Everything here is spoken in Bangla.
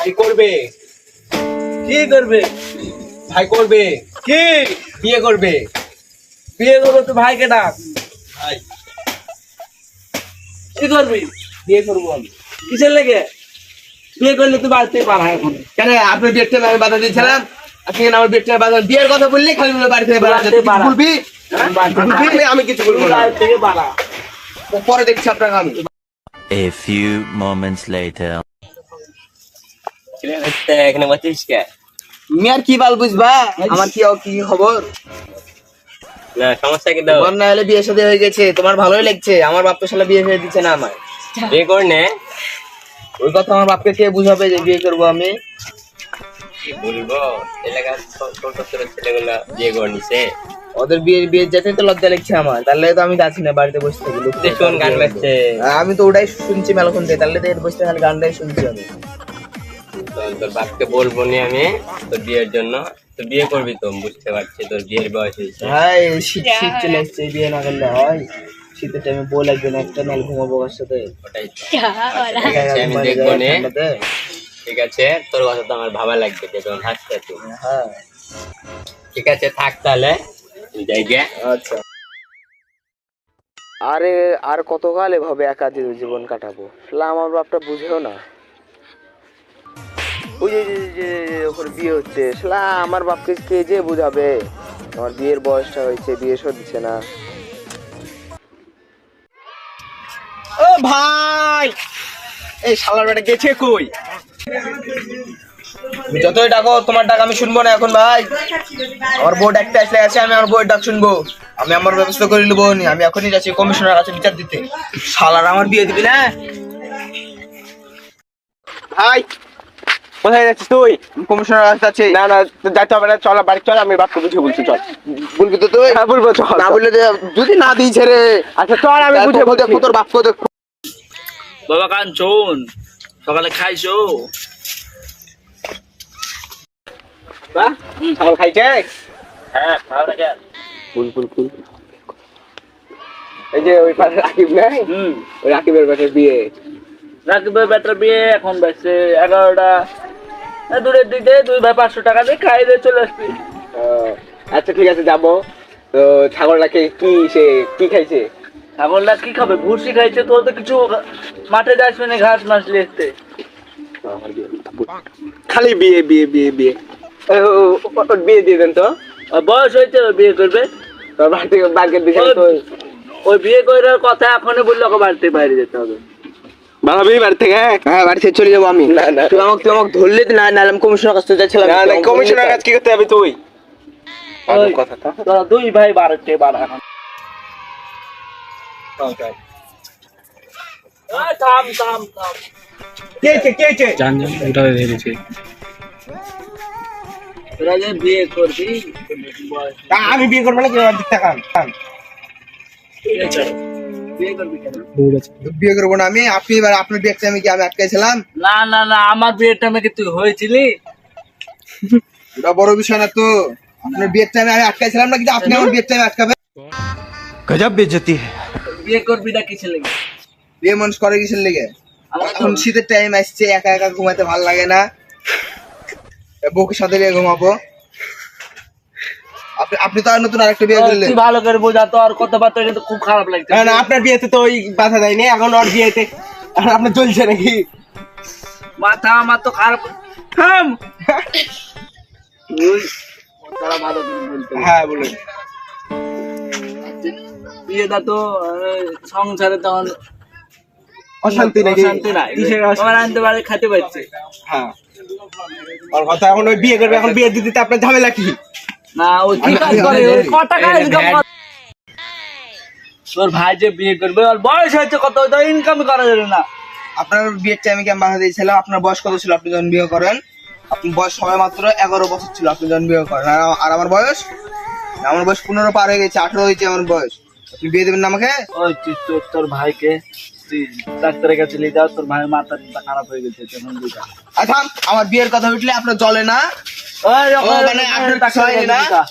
ভাই করবে কি করবে? ভাই করবে কি বিয়ে করবে বিয়ে করবো? তো ভাইকে ডাক। ভাই কি করবি? বিয়ে করবো আমি। কিসের লেগে? বিয়ে করলে তো বাড়তে পারা এখন। কেন আপনার বিয়ের আমি বাধা দিয়েছিলাম? আপনি কেন আমার বিয়ের বাধা? বিয়ের কথা বললে খালি বলে বাড়ি থেকে বাড়া বাড়তে পারা। বলবি? আমি কিছু বলবো না, বাড়ি থেকে বাড়া। পরে দেখছি আপনাকে আমি। A few moments later. এখানে বলছিস কে? তুমি আর কি বাল বুঝবা? আমার কি খবর? না সমস্যা কি দাও? বন্যা হলে বিয়ে শাদী হয়ে গেছে, তোমার ভালোই লাগছে। আমার বাপ তো শালা বিয়ে করে দিচ্ছে না আমায়। বিয়ে কর নে। ওই কথা আমার বাপকে কে বুঝাবে যে বিয়ে করবো আমি? কি বলবো, এলাকার ছোট ছোট ছেলেগুলা বিয়ে করে নিছে। ওদের বিয়ে যেতে তো লজ্জা লাগছে আমার, তাহলে তো আমি যাচ্ছি না, বাড়িতে বসে থাকি। তুই শোন গান বাজছে, আমি তো ওটাই শুনছি মেলক্ষণ থেকে, তাহলে তো এর বসে খালি গানটাই শুনছি আমি। তোর বাপকে বলবো নি আমি তোর বিয়ের জন্য। তো বিয়ে করবি তো, বুঝতে পারছি তোর বিয়ের বয়স হয়েছে। হ্যাঁ শীত শীত চলে এসছে, বিয়ে না করলে হয়? শীতের টাইমে বউ লাগবে না একটা, নাল ঘুমাবো ওর সাথে। ওটাই তো। আচ্ছা, ঠিক আছে, আমি দেখবো নে। ঠিক আছে, তোর কথা তো আমার ভাবা লাগবে যে তখন হাসতে তুই। হ্যাঁ ঠিক আছে, থাক তাহলে যাই গে। আচ্ছা। আরে আর কতকাল এভাবে একা জীবন কাটাবো? আমার বাপটা বুঝেও না। ওই যে ওর বিয়ে হচ্ছে, আমার বাপকে কে যে বুঝাবে? আমার বিয়ের বয়সটা হয়েছে, বিয়ে দিচ্ছে না। ও ভাই, এই শালার বেটা গেছে কই? যতই ডাকো তোমার ডাক আমি শুনবো না এখন ভাই। আমার বউ ডাকতে আসলে আছে, আমি আমার বউয়ের ডাক শুনবো। আমি আমার ব্যবস্থা করে নেবো। আমি এখনই যাচ্ছি কমিশনার কাছে বিচার দিতে। শালার আমার বিয়ে দিবি না? ভাই কোথায় যাচ্ছিস তুই? কমিশনার কাছে যাচ্ছি। না না যাইতে হবে না, চল বাড়ি চল, আমি বাপকে বুঝে বলছি। চল। বলবি তো তুই? হ্যাঁ বলবো, চল। না বললে যদি না দিয়েছে রে। আচ্ছা চল, আমি বুঝে দেখো তোর বাপকে দেখো। বাবা কাঞ্চন, সকালে খাইছো? ছাগল খাইছে? হ্যাঁ খাও না কেন? কুল এই যে ওই পাশে রাকিব নাই, ওই রাকিবের পাশে বিয়ে। রাকিবের বেটার বিয়ে এখন বাজছে 11টা। দূরের দিক দিয়ে 2 ভাই 500 টাকা দিয়ে খাই দিয়ে চলে আসবি। আচ্ছা ঠিক আছে যাবো। তো ছাগলটাকে কি খাইছে? ছাগলটা কি খাবে? ভুসি খাইছে। তোর তো কিছু মাঠে যাস না, ঘাস মাস লিখতে। খালি বিয়ে বিয়ে বিয়ে বিয়ে। ওর বিয়ে দিয়ে দেন তো। আর বয়স হয়েছে, ওই বিয়ে করবে। তোর বাড়ি থেকে বার্গেট দিছে তো। ওই বিয়ে করার কথা এখনই বললে ওকে বাড়িতে বাইরে যেতে হবে। বাড়াবি বাড়ি থেকে? হ্যাঁ বাড়ি থেকে চলে যাবো আমি। না না তুই আমাকে ধরলে না, আমি কমিশনার কাছে যাচ্ছিলাম। না না কমিশনার কাছে কি করতে হবে তুই? কথাটা তোরা 2 ভাই 12 বাড়া এখন। থাম থাম থাম। কে জান ওটা ধরেছে। তোরা যে বিয়ে করবি, বয়স আমি বিয়ে করবো না, কি টাকা বিয়ে করবি কেন? বিয়ে করবো না আমি। আপনি এবার আপনার বিয়েতে আমি আটকাইছিলাম? না না না, আমার বিয়ের টাইমে কি তুই হয়েছিলি? ওটা বড় বিষয় না তো। আপনার বিয়ের টাইমে আমি আটকাইছিলাম না, কিন্তু আপনি আমার বিয়ের টাইমে আটকাবেন? गजब बेइज्जती है। বিয়ে করবি না কিসের লেগে? বিয়ে মানুষ করে কিসের লেগে? এখন শীতের টাইম আসছে, একা একা ঘুমাতে ভালো লাগে না, বউকে সাথে নিয়ে ঘুমাবো। আপনি তো আর নতুন আরেকটা বিয়ে করলেন। তুই ভালো করে বোঝা, তো আর কথাবার্তা কিন্তু খুব খারাপ লাগছে। না না আপনার বিয়েতে তো ওই বাধা দেয়নি, এখন ওর বিয়েতে আপনার চলছে নাকি? মাথা আমার তো খারাপ। থাম। তোরা ভালো করে বলতে হবে। হ্যাঁ বলুন। বিয়েটা তো সংসারে তখন অশান্তি নাকি? অশান্তি নাই। কিসের অশান্তি? আমার আনতে পারে, খাইতে পারছে। হ্যাঁ ওর কথা। এখন ওই বিয়ে করবে, এখন বিয়ে দিতে আপনার ঝামেলা কি? না ও কি কাজ করে? ওই ক টাকা ইনকাম করে। তোর ভাই যে বিয়ে করবে, ওর বয়স হয়েছে কত, তো ইনকাম করা যাবে না। আপনার বিয়ের টাইমে কি আমি বাধা দিয়েছিলাম? আপনার বয়স কত ছিল আপনি যখন বিয়ে করেন? আপনার বয়স সবাই মাত্র 11 বছর ছিল আপনি যখন বিয়ে করেন। আর আমার বয়স 15 পার হয়ে গেছে, 18 হয়েছে আমার বয়স। আপনি বিয়ে দেবেন না আমাকে? ওই তুই তোর ভাইকে তুই ডাক্তারের কাছে নিয়ে যাও, তোর ভাইয়ের মাথা খারাপ হয়ে গেছে। আচ্ছা আমার বিয়ের কথা উঠলে আপনার চলে না? ওই মানে আপনার ডাক্তারের কাছে না? নিয়ে যা।